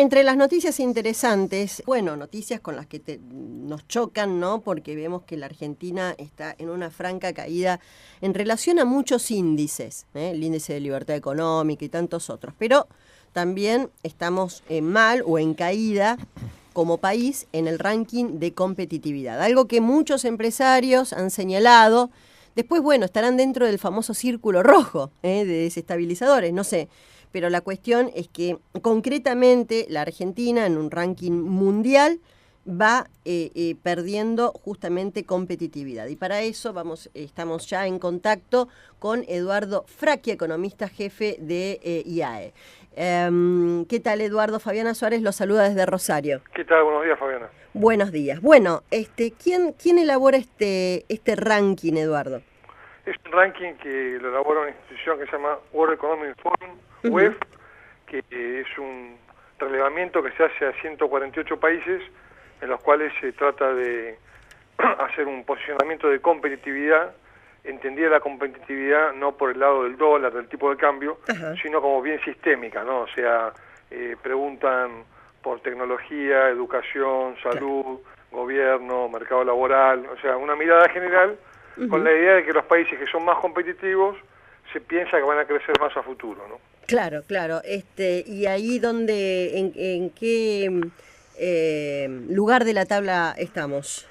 Entre las noticias interesantes, bueno, noticias con las que nos chocan, ¿no? Porque vemos que la Argentina está en una franca caída en relación a muchos índices, el índice de libertad económica y tantos otros, pero también estamos mal o en caída como país en el ranking de competitividad, algo que muchos empresarios han señalado. Después, bueno, estarán dentro del famoso círculo rojo de desestabilizadores, no sé. Pero la cuestión es que concretamente la Argentina en un ranking mundial va perdiendo justamente competitividad. Y para eso estamos ya en contacto con Eduardo Fracchia, economista jefe de IAE. ¿Qué tal, Eduardo? Fabiana Suárez lo saluda desde Rosario. ¿Qué tal? Buenos días, Fabiana. Buenos días. Bueno, ¿quién elabora este ranking, Eduardo? Es un ranking que lo elabora una institución que se llama World Economic Forum, WEF, que es un relevamiento que se hace a 148 países, en los cuales se trata de hacer un posicionamiento de competitividad, entendida la competitividad no por el lado del dólar, del tipo de cambio, sino como bien sistémica, ¿no? O sea, preguntan por tecnología, educación, salud, gobierno, mercado laboral, o sea, una mirada general con la idea de que los países que son más competitivos se piensa que van a crecer más a futuro, ¿no? Claro, claro. Y ahí en qué lugar de la tabla estamos.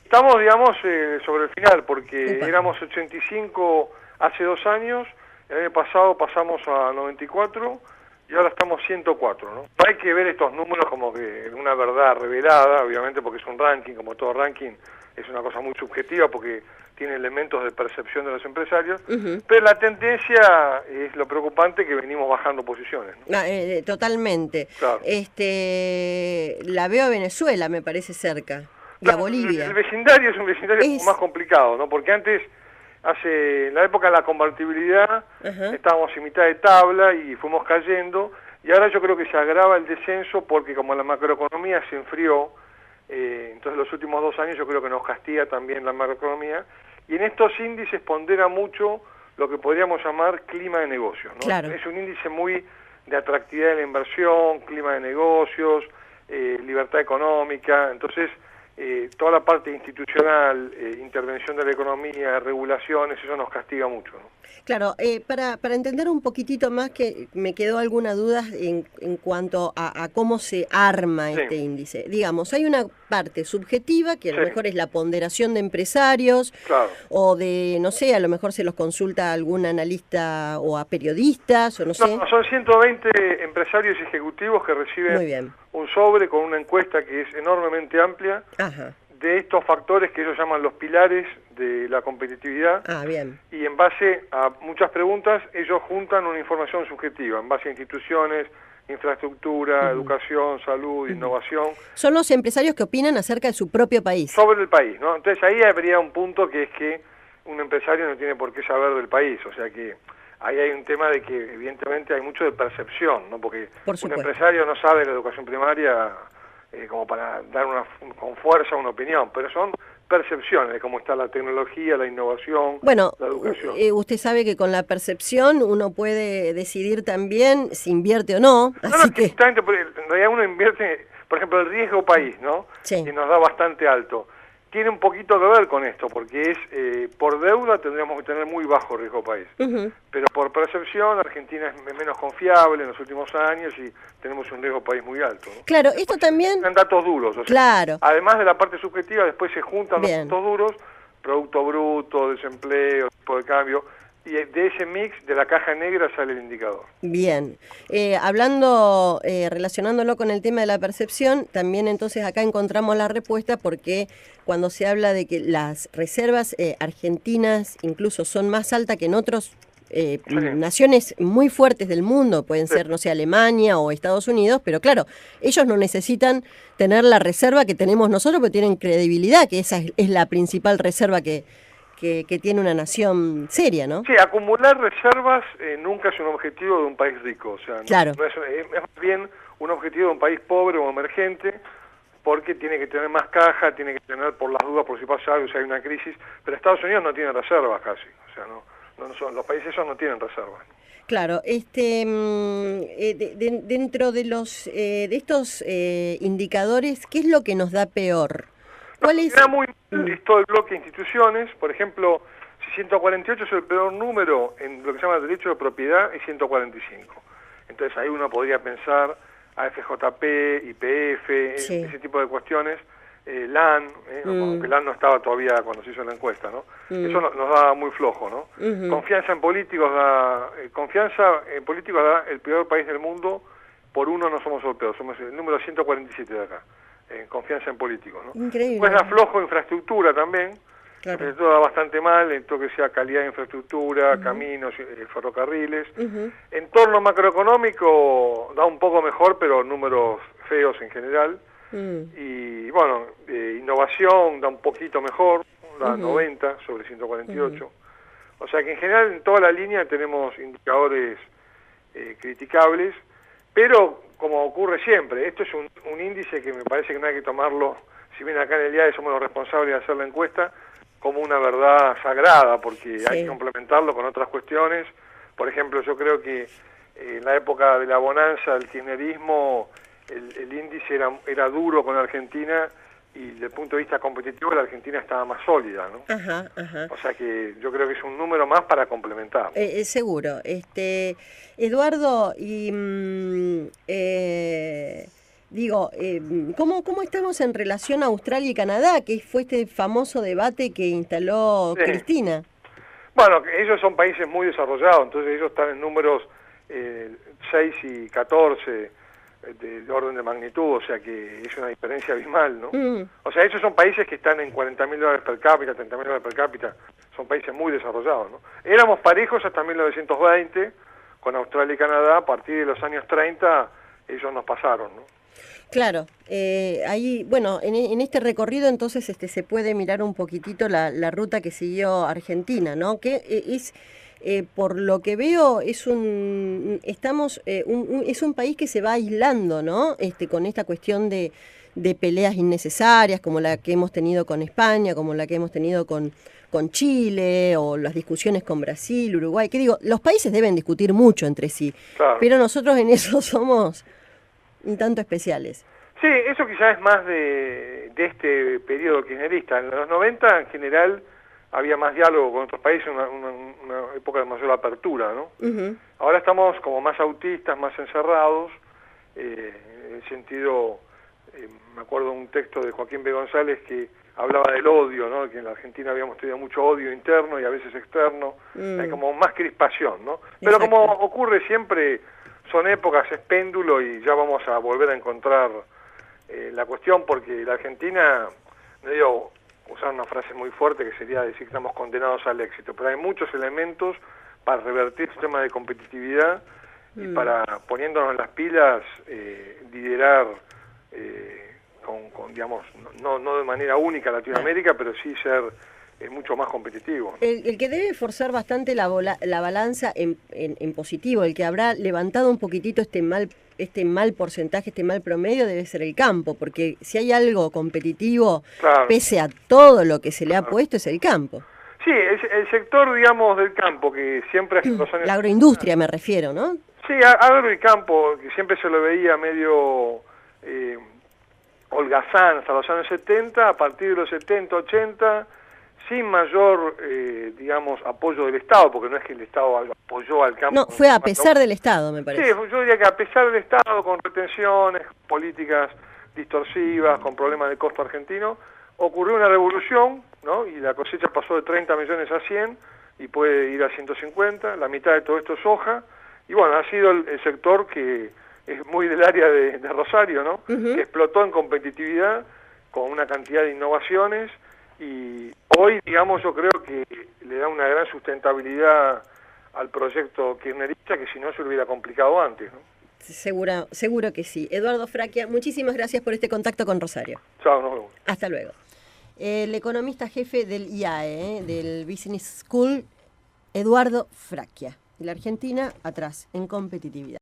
Estamos, digamos, sobre el final, porque éramos 85 hace 2 años, el año pasado pasamos a 94 y ahora estamos 104, ¿no? No hay que ver estos números como que una verdad revelada, obviamente, porque es un ranking, como todo ranking, es una cosa muy subjetiva porque tiene elementos de percepción de los empresarios, pero la tendencia es lo preocupante, que venimos bajando posiciones, ¿no? Totalmente. Claro. La veo a Venezuela, me parece cerca, y a Bolivia. El vecindario es un vecindario más complicado, ¿no? Porque antes, en la época de la convertibilidad, estábamos en mitad de tabla y fuimos cayendo, y ahora yo creo que se agrava el descenso porque como la macroeconomía se enfrió, entonces los últimos 2 años yo creo que nos castiga también la macroeconomía, y en estos índices pondera mucho lo que podríamos llamar clima de negocios, ¿no? Claro. Es un índice muy de atractividad de la inversión, clima de negocios, libertad económica, entonces toda la parte institucional, intervención de la economía, regulaciones, eso nos castiga mucho, ¿no? Claro, para entender un poquitito más, que me quedó alguna duda en cuanto a cómo se arma este índice. Digamos, hay una parte subjetiva, que a lo mejor es la ponderación de empresarios, o de, no sé, a lo mejor se los consulta a algún analista o a periodistas, o no sé. No, son 120 empresarios y ejecutivos que reciben un sobre con una encuesta que es enormemente amplia. De estos factores que ellos llaman los pilares de la competitividad, y en base a muchas preguntas ellos juntan una información subjetiva, en base a instituciones, infraestructura, educación, salud, innovación. Son los empresarios que opinan acerca de su propio país. Sobre el país, ¿no? Entonces ahí habría un punto que es que un empresario no tiene por qué saber del país, o sea que ahí hay un tema de que evidentemente hay mucho de percepción, ¿no? Porque un empresario no sabe de la educación primaria como para dar con fuerza una opinión, pero son percepciones de cómo está la tecnología, la innovación, la educación. Usted sabe que con la percepción uno puede decidir también si invierte o no. Exactamente, en realidad uno invierte, por ejemplo, el riesgo país, ¿no? Que nos da bastante alto. Tiene un poquito que ver con esto, porque por deuda tendríamos que tener muy bajo riesgo país. Pero por percepción, Argentina es menos confiable en los últimos años y tenemos un riesgo país muy alto, ¿no? Claro, esto también... Son datos duros, o sea, además de la parte subjetiva, después se juntan los datos duros, producto bruto, desempleo, tipo de cambio, y de ese mix, de la caja negra, sale el indicador. Bien. Relacionándolo con el tema de la percepción, también entonces acá encontramos la respuesta, porque cuando se habla de que las reservas argentinas incluso son más altas que en otros naciones muy fuertes del mundo, pueden ser, no sé, Alemania o Estados Unidos, pero claro, ellos no necesitan tener la reserva que tenemos nosotros, porque tienen credibilidad, que esa es la principal reserva que tiene una nación seria, ¿no? Sí, acumular reservas nunca es un objetivo de un país rico, o sea, no es más bien un objetivo de un país pobre o emergente, porque tiene que tener más caja, tiene que tener por las dudas, por si pasa algo, si hay una crisis, pero Estados Unidos no tiene reservas casi, o sea, los países esos no tienen reservas. Claro, dentro de de estos indicadores, ¿qué es lo que nos da peor? ¿Cuál es? Era muy mal es todo el bloque de instituciones. Por ejemplo, si 148 es el peor número en lo que se llama derecho de propiedad, es 145. Entonces ahí uno podría pensar AFJP, YPF, Sí. ese tipo de cuestiones, LAN, aunque LAN no estaba todavía cuando se hizo la encuesta, ¿no? Eso nos da muy flojo, ¿no? Confianza en políticos da el peor país del mundo. Por uno no somos el peor, somos el número 147 de acá, en confianza en políticos, ¿no? Increíble. Pues da flojo infraestructura también, Claro. todo da bastante mal, en todo que sea calidad de infraestructura, caminos, ferrocarriles. Entorno macroeconómico da un poco mejor, pero números feos en general. Y bueno, innovación da un poquito mejor, da 90 sobre 148. O sea que en general en toda la línea tenemos indicadores criticables, pero como ocurre siempre, esto es un índice que me parece que no hay que tomarlo, si bien acá en el IAE somos los responsables de hacer la encuesta, como una verdad sagrada, porque hay que complementarlo con otras cuestiones. Por ejemplo, yo creo que en la época de la bonanza del kirchnerismo, el índice era duro con Argentina, y desde el punto de vista competitivo la Argentina estaba más sólida, ¿no? Ajá, ajá. O sea que yo creo que es un número más para complementar. Seguro. Eduardo, ¿cómo estamos en relación a Australia y Canadá, que fue este famoso debate que instaló Cristina? Bueno, ellos son países muy desarrollados, entonces ellos están en números 6 y 14 de orden de magnitud, o sea que es una diferencia abismal, ¿no? O sea, ellos son países que están en $40.000 per cápita, $30.000 per cápita, son países muy desarrollados, ¿no? Éramos parejos hasta 1920 con Australia y Canadá. A partir de los años 30 ellos nos pasaron, ¿no? Claro, ahí, bueno, en este recorrido entonces se puede mirar un poquitito la ruta que siguió Argentina, ¿no? Que es, por lo que veo, es un país que se va aislando, ¿no? Con esta cuestión de peleas innecesarias, como la que hemos tenido con España, como la que hemos tenido con Chile, o las discusiones con Brasil, Uruguay, que digo, los países deben discutir mucho entre sí, Claro. Pero nosotros en eso somos un tanto especiales. Sí, eso quizás es más de este periodo kirchnerista. En los 90 en general había más diálogo con otros países, una época de mayor apertura, ¿no? Ahora estamos como más autistas, más encerrados, en el sentido, me acuerdo de un texto de Joaquín B. González que hablaba del odio, ¿no? Que en la Argentina habíamos tenido mucho odio interno y a veces externo, hay como más crispación, ¿no? Pero como ocurre siempre, son épocas, es péndulo, y ya vamos a volver a encontrar la cuestión, porque la Argentina, no digo usar una frase muy fuerte que sería decir que estamos condenados al éxito, pero hay muchos elementos para revertir el sistema de competitividad y para, poniéndonos en las pilas, liderar con digamos, no de manera única Latinoamérica, pero sí ser mucho más competitivo. El que debe forzar bastante la balanza en positivo, el que habrá levantado un poquitito este mal porcentaje, este mal promedio, debe ser el campo, porque si hay algo competitivo, pese a todo lo que se le ha puesto, es el campo. Sí, el sector, digamos, del campo, que siempre hace los años... La agroindustria me refiero, ¿no? Sí, agro y campo, que siempre se lo veía medio holgazán hasta los años 70, a partir de los 70, 80... sin mayor, digamos, apoyo del Estado, porque no es que el Estado apoyó al campo. No, fue a pesar del Estado, me parece. Sí, yo diría que a pesar del Estado, con retenciones, políticas distorsivas, con problemas de costo argentino, ocurrió una revolución, ¿no? Y la cosecha pasó de 30 millones a 100, y puede ir a 150, la mitad de todo esto es soja, y bueno, ha sido el sector que es muy del área de Rosario, ¿no? Que explotó en competitividad, con una cantidad de innovaciones, y hoy, digamos, yo creo que le da una gran sustentabilidad al proyecto kirchnerista, que si no se lo hubiera complicado antes, ¿no? Seguro que sí. Eduardo Fracchia, muchísimas gracias por este contacto con Rosario. Chao, nos vemos. Hasta luego. El economista jefe del IAE, del Business School, Eduardo Fracchia. La Argentina atrás, en competitividad.